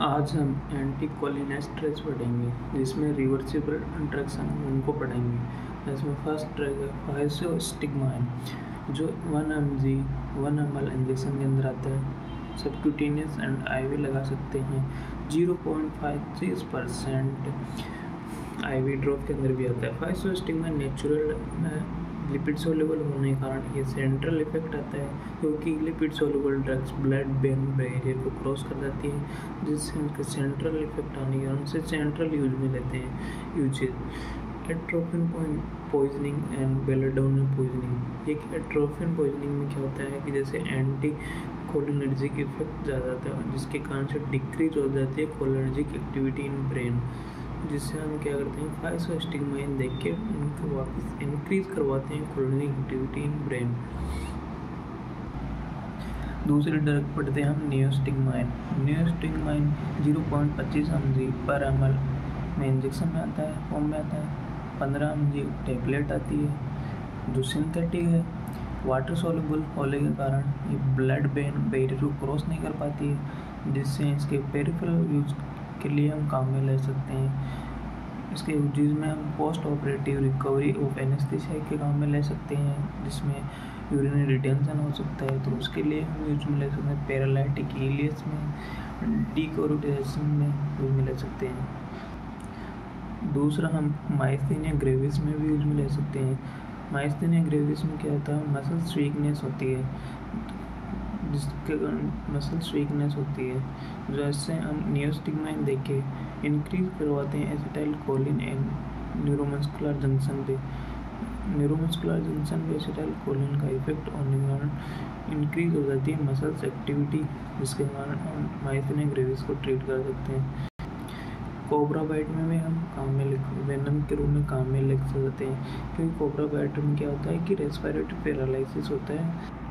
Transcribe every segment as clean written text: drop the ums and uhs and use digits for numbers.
आज हम एंटी कोलिनेस्टरेज पढ़ेंगे जिसमें रिवर्सिबल ड्रग्स उनको पढ़ेंगे। इसमें फर्स्ट ड्रग है फाइसोस्टिग्माइन जो 1 mg 1 ml इंजेक्शन के अंदर आता है। सबक्यूटेनियस एंड आईवी लगा सकते हैं। 0.53% आईवी ड्रॉप के अंदर भी आता है। फाइसोस्टिग्माइन नेचुरल लिपिड सोल्यूबल होने के कारण ये सेंट्रल इफेक्ट आता है, क्योंकि lipid soluble drugs blood brain barrier को क्रॉस कर जाती है, जिससे उनके सेंट्रल इफेक्ट आने के कारण उनसे सेंट्रल यूज में लेते हैं uses. Atropine poisoning and belladonnine poisoning. एक एट्रोपिन पॉइजनिंग में क्या होता है कि जैसे एंटी कोलिनर्जिक इफेक्ट ज़्यादा आता है, जिसके कारण से डिक्रीज हो जाती है कोलिनर्जिक एक्टिविटी इन ब्रेन, जिससे हम क्या करते हैं फाइसोस्टिग्माइन देख के इनको वापस इंक्रीज करवाते हैं कोलिनर्जिक एक्टिविटी इन ब्रेन। दूसरी ड्रग पढ़ते हैं हम नियोस्टिग्माइन। नियोस्टिग्माइन 0.25 mg पर ml में इंजेक्शन में आता है, फॉर्म में आता है। 15 mg टेबलेट आती है जो सिंथेटिक है। वाटर सोल्यूबल होने के कारण ये ब्लड ब्रेन बैरियर को क्रॉस नहीं कर पाती है, जिससे इसके पेरिफेरल यूज के लिए हम काम में ले सकते हैं। इसके यूज में हम post operative recovery of anaesthesia के काम में ले सकते हैं, जिसमें यूरिनरी रिटेंशन हो सकता है, तो उसके लिए हम यूज में ले सकते हैं। पैरालिटिक इलियस में, डीकोरिटेशन में यूज में ले सकते हैं। दूसरा हम माइस्थेनिया ग्रेविस में भी यूज में ले सकते हैं। माइस्थेनिया ग्रेविस में क्या होता है, मसल्स वीकनेस होती है, जिसके कारण मसल्स वीकनेस होती है, जैसे हम नियोस्टिग्माइन देके इंक्रीज करवाते हैं acetyl choline and neuromuscular junction पे। न्यूरोमस्कुलर जंक्शन पे एसिटाइल कोलिन का इफेक्ट होने के कारण इंक्रीज हो जाती है मसल्स एक्टिविटी, जिसके कारण हम माइस्थेनिया ग्रेविस को ट्रीट कर सकते हैं। कोबरा बाइट में भी हम काम में वेनम के रूप में काम में ले सकते हैं, क्योंकि कोबरा बाइट में क्या होता है कि रेस्पिरेटरी पैरालिसिस होता है।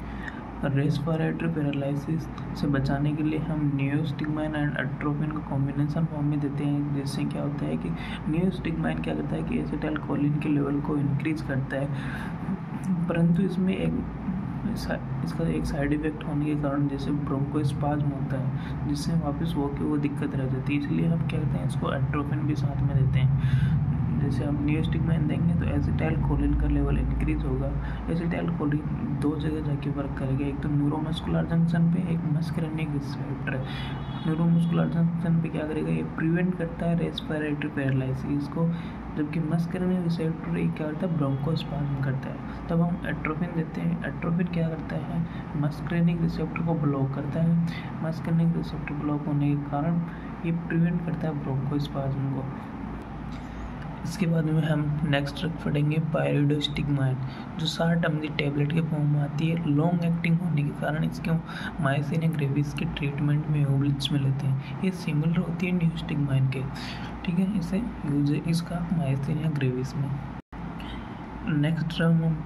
रेस्पिरेटरी पैरालिसिस से बचाने के लिए हम नियोस्टिग्माइन एंड एट्रोपिन को कॉम्बिनेशन फॉर्म में देते हैं, जिससे क्या होता है कि नियोस्टिग्माइन क्या करता है कि एसिटाइल कोलिन के लेवल को इंक्रीज करता है, परंतु इसमें इसका एक साइड इफेक्ट होने के कारण जैसे ब्रोंकोस्पाज्म होता है, जिससे वापस वो दिक्कत रह जाती है। इसलिए हम क्या करते हैं, इसको एट्रोपिन भी साथ में देते हैं। जैसे हम नियोस्टिग्माइन देंगे तो एसिटाइल कोलिन का लेवल इंक्रीज होगा। एसिटाइल कोलिन दो जगह जाके वर्क करेगा, एक तो न्यूरोमस्कुलर जंक्शन पे, एक मस्करेनिक रिसेप्टर है। न्यूरोमस्कुलर जंक्शन पे क्या करेगा, ये प्रिवेंट करता है रेस्पिरेटरी पैरालिसिस को, जबकि मस्करेनिक रिसेप्टर क्या करता है, ब्रोंकोस्पाज्म करता है। तब हम एट्रोपिन देते हैं। एट्रोपिन क्या करता है, मस्करेनिक रिसेप्टर को ब्लॉक करता है। मस्करेनिक रिसेप्टर ब्लॉक होने के कारण ये प्रिवेंट करता है ब्रोंकोस्पाज्म को। इसके बाद में हम नेक्स्ट ड्रग पढ़ेंगे पायरिडोस्टिग्माइन, जो 60 mg टैबलेट के फॉर्म में आती है। लॉन्ग एक्टिंग होने के कारण इसको माइस्थेनिया ग्रेविस के ट्रीटमेंट में यूज में लेते हैं। ये सिमिलर होती है नियोस्टिग्माइन के, ठीक है। इसे यूज है इसका माइस्थेनिया ग्रेविस में। नेक्स्ट ड्रग हम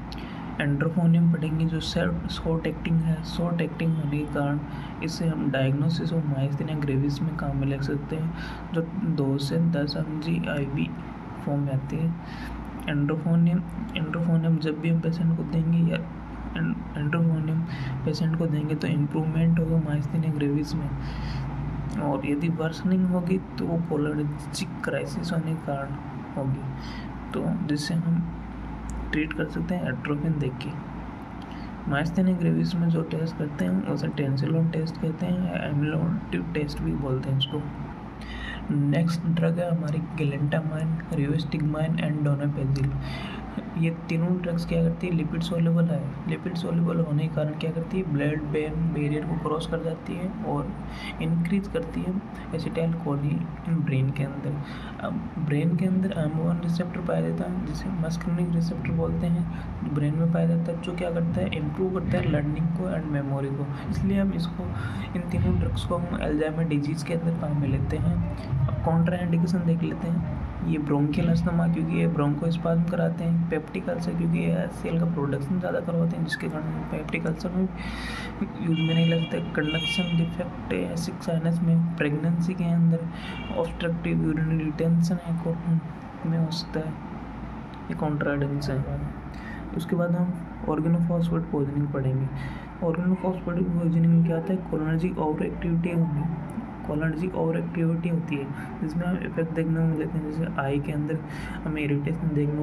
एंड्रोफोनियम पढ़ेंगे, जो शॉर्ट एक्टिंग है। शॉर्ट एक्टिंग होने के कारण इससे हम डायग्नोसिस ऑफ माइस्थेनिया ग्रेविस में काम में ले सकते हैं, जो 2 से 10 mg आईवी फॉर्म में आती है। एंड्रोफोनियम जब भी हम पेशेंट को देंगे या एंड्रोफोनियम पेशेंट को देंगे तो इम्प्रूवमेंट होगा माइस्थेनिया ग्रेविस में, और यदि वर्सनिंग होगी तो वो कोलिनर्जिक क्राइसिस होने के कारण होगी, तो जिससे हम ट्रीट कर सकते हैं एट्रोपिन देख के। माइस्थेनिया ग्रेविस में जो टेस्ट करते हैं उसे टेंसिलोन टेस्ट कहते हैं, एमिलोटिव टेस्ट भी बोलते हैं इसको। नेक्स्ट ड्रग है हमारी गैलेंटामाइन, रियोस्टिग्माइन एंड डोनापेजिल। ये तीनों ड्रग्स क्या करती है, लिपिड सोल्यूबल है। लिपिड सोल्यूबल होने के कारण क्या करती है, ब्लड ब्रेन बैरियर को क्रॉस कर जाती है और इंक्रीज करती है एसिटाइल कोलिन ब्रेन के अंदर। अब ब्रेन के अंदर AMP1 रिसेप्टर पाया जाता है, जिसे मस्करेनिक रिसेप्टर बोलते हैं, ब्रेन में पाया जाता है, जो क्या करता है, इम्प्रूव करता है लर्निंग को एंड मेमोरी को। इसलिए हम इसको इन तीनों ड्रग्स को हम अल्जाइमर डिजीज़ के अंदर काम में लेते हैं। अब कॉन्ट्रा इंडिकेशन देख लेते हैं। ये ब्रोंकियल अस्थमा, क्योंकि ये ब्रोंकोस्पाज्म कराते हैं। पेप्टिक अल्सर, क्योंकि ये HCl का प्रोडक्शन ज़्यादा करवाते हैं, जिसके कारण पेप्टिक अल्सर में यूज में नहीं लगता। कंडक्शन डिफेक्ट है सिक साइनस में। प्रेगनेंसी के अंदर ऑब्स्ट्रक्टिव यूरिनरी रिटेंशन है में हो सकता है, ये कॉन्ट्राडिक्शन है। उसके बाद हम ऑर्गेनोफॉस्फेट पॉइजनिंग पढ़ेंगे। ऑर्गेनोफॉस्फेट पॉइजनिंग में क्या आता है, कोलिनर्जिक ओवर एक्टिविटी होगी। कोलिनर्जिक ओवर एक्टिविटी होती है, जिसमें हम इफेक्ट देखने को मिलते हैं, जैसे आई के अंदर हमें इरिटेशन देखने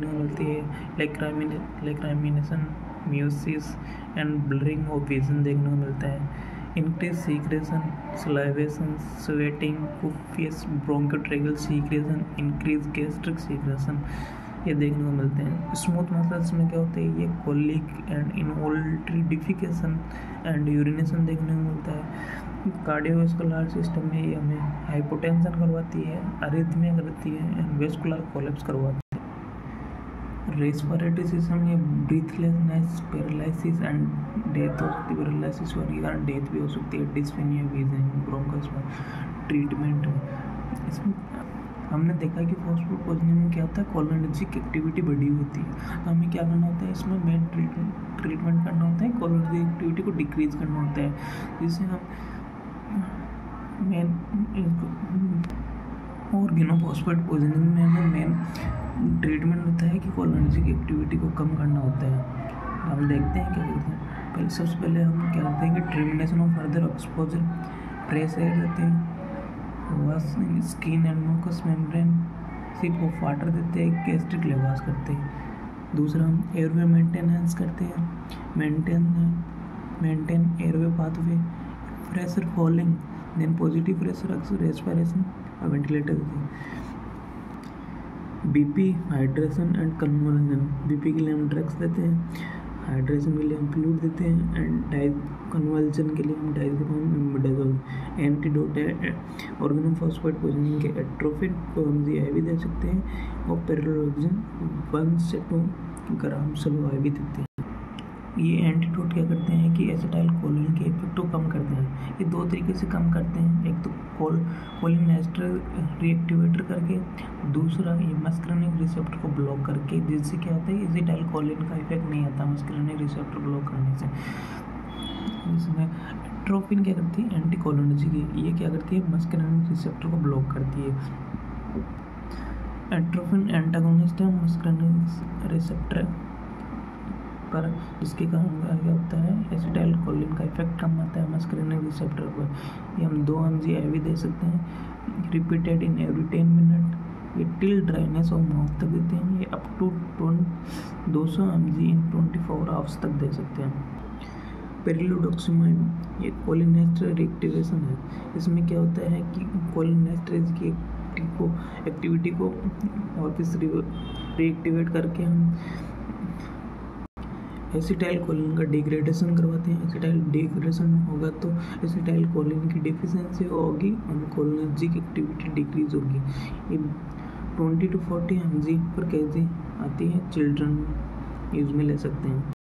को मिलती है, lacrimation, miosis and blurring of vision देखने को मिलता है, increase secretion, salivation, sweating, copious bronchotracheal secretion, increase gastric secretion ये देखने को मिलते हैं। स्मूथ मसल्स में क्या होता है, ये colic and involuntary defecation and urination देखने को मिलता है। कार्डियोवास्कुलर सिस्टम में ये हमें हाइपोटेंशन करवाती है, अरिथमिया करती है एंड वेस्कुलर कोलैप्स करवाती है। रेस्पिरेटरी सिस्टम ये ब्रीथलेसनेस, पैरालिसिस एंड डेथ हो सकती है, पैरालिसिस के कारण डेथ भी हो सकती है। डिस्फेनिया, वीजिंग, ब्रोंकोस्पाज्म ट्रीटमेंट इसमें हमने देखा कि फॉस्फोड पॉइजनिंग में क्या होता है, कोलिनर्जिक एक्टिविटी बढ़ी होती है। तो हमें क्या करना होता है, इसमें मेन ट्रीटमेंट करना होता है, कोलिनर्जिक एक्टिविटी को डिक्रीज करना होता है, जिससे हम मेन ऑर्गेनोफॉस्फेट पॉइजनिंग में हमें मेन ट्रीटमेंट होता है कि कोलिनर्जिक एक्टिविटी को कम करना होता है। हम देखते हैं क्या करते हैं, पहले सबसे पहले हम क्या करते हैं कि termination of further exposure, press air देते हैं, wash skin and mucous membrane, sip of water देते हैं, गैस्ट्रिक लेवास करते हैं। दूसरा हम एयरवे मेंटेनेंस करते हैं, maintain airway pathway, pressure falling, then positive pressure respiration और वेंटिलेटर देते हैं। BP, hydration and conversion, BP के लिए हम ड्रग्स देते हैं, हाइड्रेशन के लिए हम फ्लूइड देते हैं एंड कन्वर्जन के लिए हम डायज़ोपाम एंटीडोट है। ऑर्गेनोफॉस्फेट पॉइजनिंग के एट्रोफिन को हम IV दे सकते हैं और पेरोक्सिन 1 से 2 ग्राम स्लो IV देते हैं। ये एंटीडोट क्या करते हैं कि एसिटाइल कोलिन के इफेक्ट को कम करते हैं। ये 2 तरीके से कम करते हैं, एक तो कोलिनेस्टर रीएक्टिवेटर करके, दूसरा ये मस्करनिक रिसेप्टर को ब्लॉक करके, जिससे क्या होता है एसिटाइल कोलिन का इफेक्ट नहीं आता मस्करनिक रिसेप्टर ब्लॉक करने से। इसमें एट्रोफिन क्या करती है, एंटी कोलिनर्जिक है, ये क्या करती है मस्करनिक रिसेप्टर को ब्लॉक करती है। एट्रोफिन एंटागोनिस्ट है मस्करनिक रिसेप्टर पर, जिसके कारण क्या होता है एसिटाइल कोलिन का इफेक्ट कम आता है मस्करनिक रिसेप्टर पर। ये हम 2 mg IV दे सकते हैं, रिपीटेड इन एवरी 10 मिनट। ये टिल ड्राइनेस ऑफ माउथ तक देते हैं, ये up to 200 mg in 24 hours तक दे सकते हैं। पेरिलोडोक्सिमाइन ये कोलिनेस्टर रिएक्टिवेशन है, इसमें क्या होता है कि कोलिनेस्टरेज की एक्टिविटी को वापस रिएक्टिवेट करके हम एसिटाइल कोलिन का डिग्रेडेशन करवाते हैं। एसिटाइल डिग्रेडेशन होगा तो एसिटाइल कोलिन की डिफिशियंसी होगी और कोलिनर्जिक एक्टिविटी डिक्रीज होगी। ये 20 to 40 mg पर kg आती है, चिल्ड्रन यूज में ले सकते हैं।